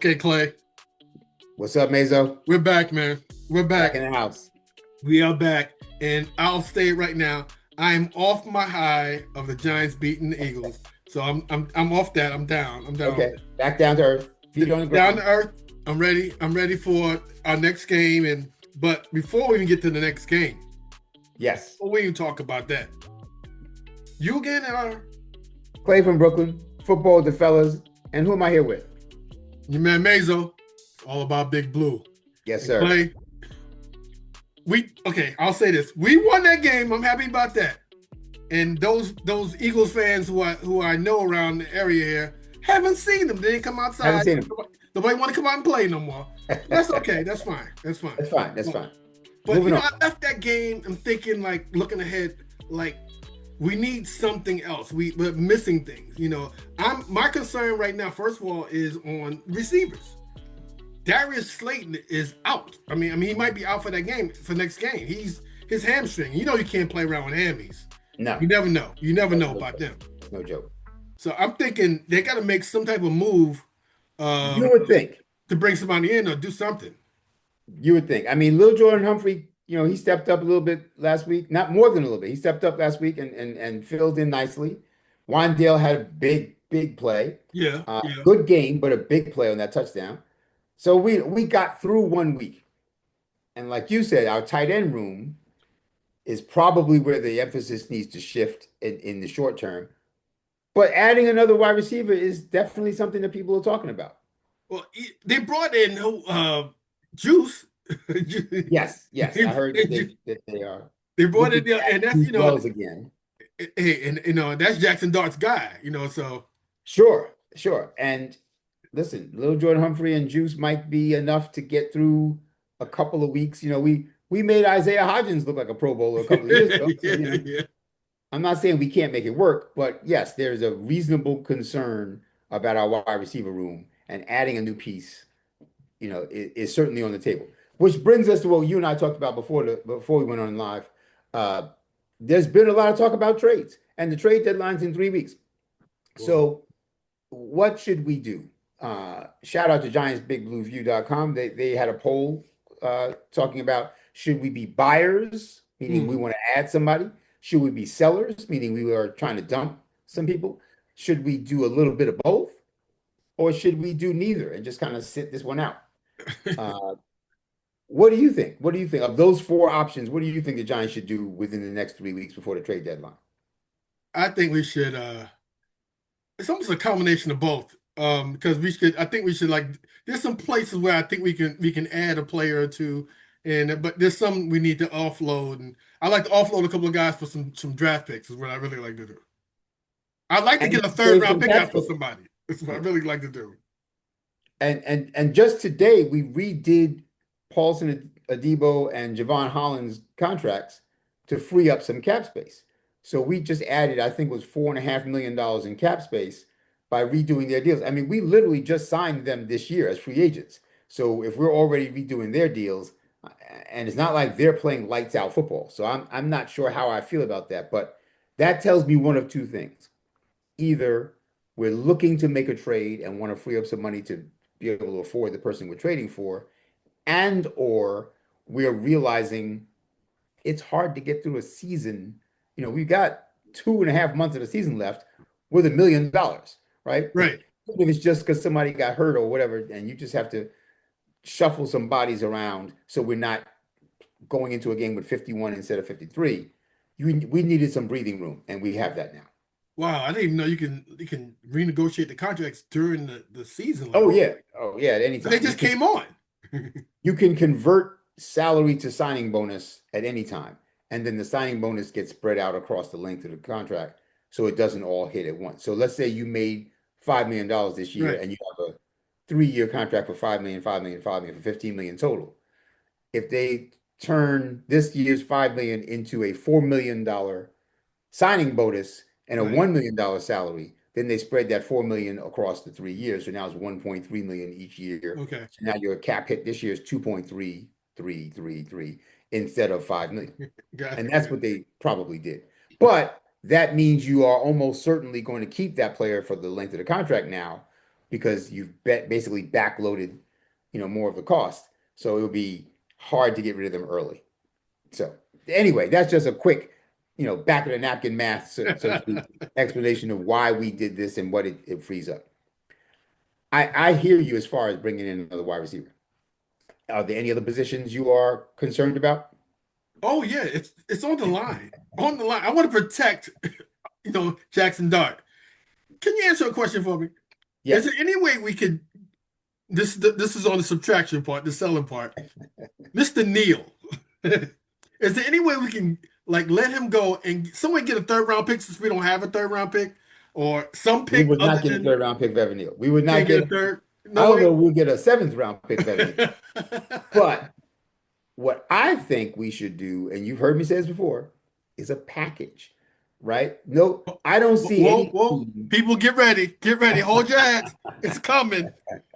Okay, Clay, What's up, Mazo? we're back, man. We're Back back. in the house. We are back, and I'll say it right now. I am off my high of the Giants beating the Eagles, so I'm off that. I'm down. I'm down. Okay, back down to earth. Feet on the Down ground. to earth. I'm ready. I'm ready for our next game. But before we even get to the next game, Yes. before we even talk about that, you again are Clay from Brooklyn. Football with the fellas. And who am I here with? your man Mazo. All about Big Blue. Yes, And sir. Clay, I'll say this. We won that game. I'm happy about that. And those Eagles fans who I know around the area here haven't seen them. They didn't come outside. Haven't seen them. Nobody want to come out and play no more. That's okay. That's fine. That's fine. That's fine. That's fine. But Moving on. I left that game. I'm thinking, like, looking ahead, like, we need something else. We're missing things. My concern right now, first of all, is on receivers. Darius Slayton is out. I mean, he might be out for that game, for next game. His hamstring. You can't play around with hammies. No. You never know. You never know about them. It's no joke. So I'm thinking they got to make some type of move. You would think. To bring somebody in or do something. You would think. I mean, Lil Jordan Humphrey, he stepped up a little bit last week. Not more than a little bit. He stepped up last week and filled in nicely. Wandale had a big play. Yeah. Good game, but a big play on that touchdown. So we got through 1 week. And like you said, our tight end room is probably where the emphasis needs to shift in the short term. But adding another wide receiver is definitely something that people are talking about. Well, they brought in Juice. Yes. I heard that they are. They brought in, and that's Wells again. Hey, and that's Jackson Dart's guy. So Sure. And listen, Lil Jordan Humphrey and Juice might be enough to get through a couple of weeks. We made Isaiah Hodgins look like a Pro Bowler a couple of years ago. Yeah. I'm not saying we can't make it work, but yes, there's a reasonable concern about our wide receiver room, and adding a new piece, is certainly on the table. Which brings us to what you and I talked about before we went on live. There's been a lot of talk about trades, and the trade deadline's in 3 weeks. Cool. So what should we do? Shout out to GiantsBigBlueView.com. They had a poll talking about, should we be buyers, meaning we want to add somebody? Should we be sellers, meaning we are trying to dump some people? Should we do a little bit of both? Or should we do neither and just kind of sit this one out? What do you think? What do you think of those four options? What do you think the Giants should do within the next 3 weeks before the trade deadline? I think we should. It's almost a combination of both. Because I think we should, like. There's some places where I think we can add a player or two, but there's some we need to offload, and I like to offload a couple of guys for some draft picks. Is what I really like to do. I'd like to get a third round pick out for somebody. That's what I really like to do. And just today we redid Paulson Adebo and Javon Hollins contracts to free up some cap space. So we just added, I think it was $4.5 million in cap space by redoing their deals. I mean, we literally just signed them this year as free agents. So if we're already redoing their deals, and it's not like they're playing lights out football. So I'm not sure how I feel about that, but that tells me one of two things. Either we're looking to make a trade and want to free up some money to be able to afford the person we're trading for, and or we're realizing it's hard to get through a season. We've got 2.5 months of the season left with $1 million, right? Right. If it's just because somebody got hurt or whatever, and you just have to shuffle some bodies around so we're not going into a game with 51 instead of 53. We needed some breathing room, and we have that now. Wow, I didn't even know you can renegotiate the contracts during the season. Oh yeah, at any time. They just came on. You can convert salary to signing bonus at any time, and then the signing bonus gets spread out across the length of the contract, so it doesn't all hit at once. So let's say you made $5 million this year, Right. and you have a 3-year contract for $5 million, $5 million, $5 million, for $15 million total. If they turn this year's $5 million into a $4 million signing bonus and a Right. $1 million salary, then they spread that $4 million across the 3 years. So now it's $1.3 million each year. Okay. So now your cap hit this year is 2.333 instead of $5 million. Got And it. that's what they probably did. But that means you are almost certainly going to keep that player for the length of the contract now. because you've basically backloaded, more of the cost. So it would be hard to get rid of them early. So anyway, that's just a quick, back of the napkin math, so to speak, explanation of why we did this and what it frees up. I hear you as far as bringing in another wide receiver. Are there any other positions you are concerned about? Oh yeah, it's on the line. On the line. I want to protect, Jackson Dart. Can you answer a question for me? Yes. Is there any way we could? This is on the subtraction part, the selling part. Mr. Neal, is there any way we can like let him go and someone get a third round pick since we don't have a third round pick, or some We pick would other not get a than third round pick of Evan Neal. We would not can't get get, a third? I No don't way. know, we'll get a seventh round pick of Evan Neal. But what I think we should do, and you've heard me say this before, is a package, right? No, I don't see Whoa, any whoa! team. People, get ready, hold your hats. It's coming.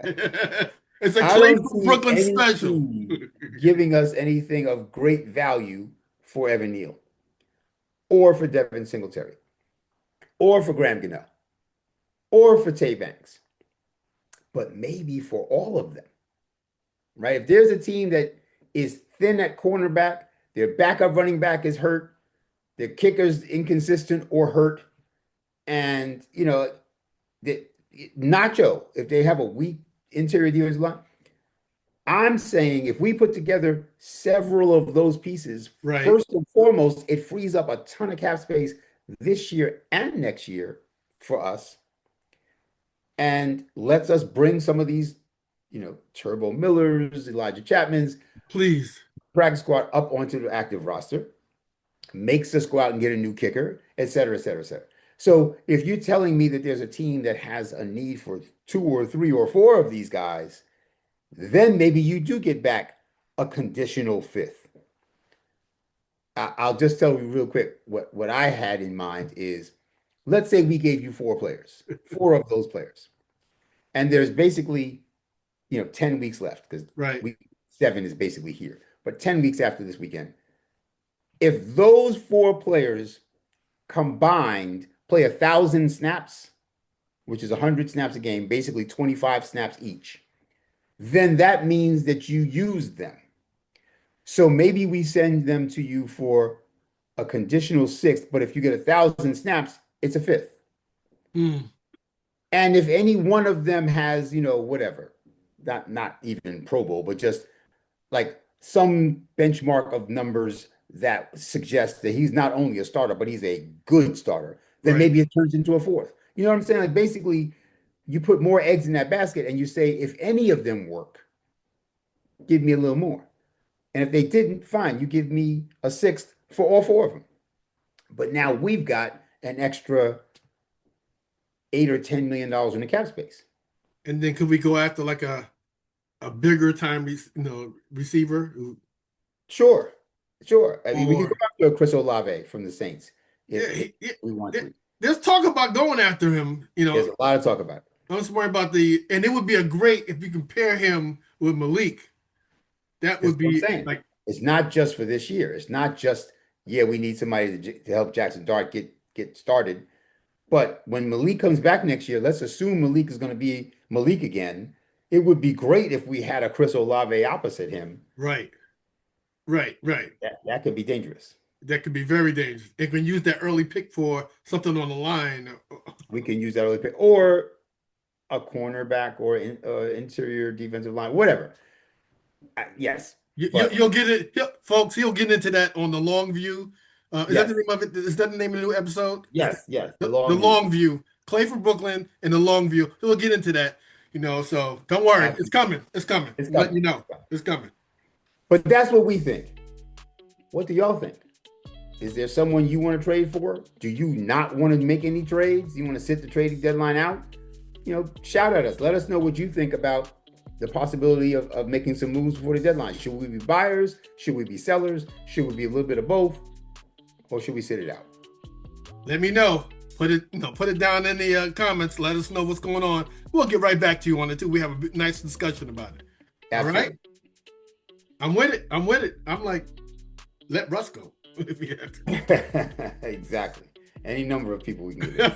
It's a I Clay don't from see Brooklyn any special. team giving us anything of great value for Evan Neal, or for Devin Singletary, or for Graham Gano, or for Tay Banks, but maybe for all of them, right? If there's a team that is thin at cornerback, their backup running back is hurt, their kicker's inconsistent or hurt, and the Nacho, if they have a weak interior defensive line, I'm saying if we put together several of those pieces, Right. first and foremost, it frees up a ton of cap space this year and next year for us, and lets us bring some of these, Turbo Millers, Elijah Chapmans, Please. practice squad up onto the active roster, makes us go out and get a new kicker, et cetera, et cetera, et cetera. So if you're telling me that there's a team that has a need for 2 or 3 or 4 of these guys, then maybe you do get back a conditional fifth. I'll just tell you real quick what I had in mind is, let's say we gave you 4 players, 4 of those players, and there's basically 10 weeks left, because Right. week 7 is basically here, but 10 weeks after this weekend. If those 4 players combined play 1,000 snaps, which is 100 snaps a game, basically 25 snaps each, then that means that you used them. So maybe we send them to you for a conditional 6th, but if you get 1,000 snaps, it's a 5th. Mm. And if any one of them has, whatever, not even Pro Bowl, but just like some benchmark of numbers that suggests that he's not only a starter, but he's a good starter, then Right. maybe it turns into a 4th. You know what I'm saying? Like, basically, you put more eggs in that basket and you say, if any of them work, give me a little more. And if they didn't, fine, you give me a 6th for all 4 of them. But now we've got an extra $8 or $10 million in the cap space. And then could we go after like a bigger time, receiver? Sure. I mean, we could Or go after Chris Olave from the Saints if yeah, we want to. there's talk about going after him. There's a lot of talk about it. I'm just worried about and it would be a great if you compare him with Malik. That would That's what I'm be saying. like, It's not just for this year. It's not just, we need somebody to help Jackson Dart get started. But when Malik comes back next year, let's assume Malik is going to be Malik again. It would be great if we had a Chris Olave opposite him. right. That could be dangerous. That could be very dangerous. They can use that early pick for something on the line. We can use that early pick, or a cornerback, or interior defensive line, whatever. Yes. You'll get it, folks. He'll get into that on the long view. Is that Yes. the name of it? Is that the name of the new episode? Yes. The long view. Clay from Brooklyn and the long view. He'll get into that. So don't worry. Absolutely. It's coming. It's coming. It's Let coming. you know. It's coming. But that's what we think. What do y'all think? Is there someone you want to trade for? Do you not want to make any trades? You want to sit the trading deadline out? Shout at us. Let us know what you think about the possibility of making some moves before the deadline. Should we be buyers? Should we be sellers? Should we be a little bit of both? Or should we sit it out? Let me know. Put it down in the comments. Let us know what's going on. We'll get right back to you on it too. We have a nice discussion about it. Absolutely. All right. I'm with it. I'm like, let Russ go if he had to. Exactly. Any number of people we can do.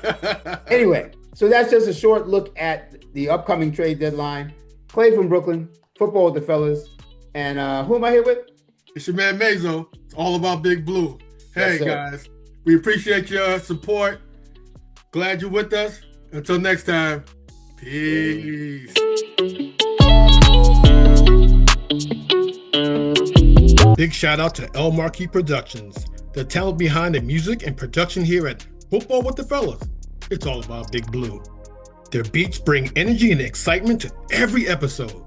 Anyway, So that's just a short look at the upcoming trade deadline. Clay from Brooklyn, football with the fellas. And who am I here with? It's your man Mazo. It's all about Big Blue. Hey, Yes, sir. guys, we appreciate your support. Glad you're with us. Until next time, peace. Big shout out to El Marquis Productions, the talent behind the music and production here at Football with the Fellas. It's all about Big Blue. Their beats bring energy and excitement to every episode.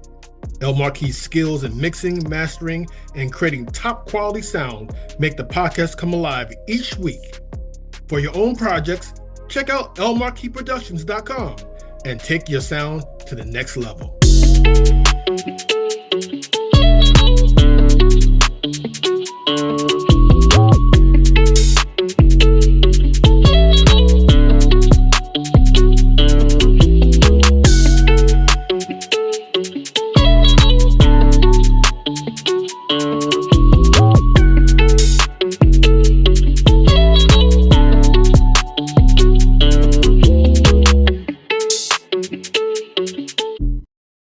El Marquis' skills in mixing, mastering, and creating top quality sound make the podcast come alive each week. For your own projects, check out elmarquisproductions.com and take your sound to the next level.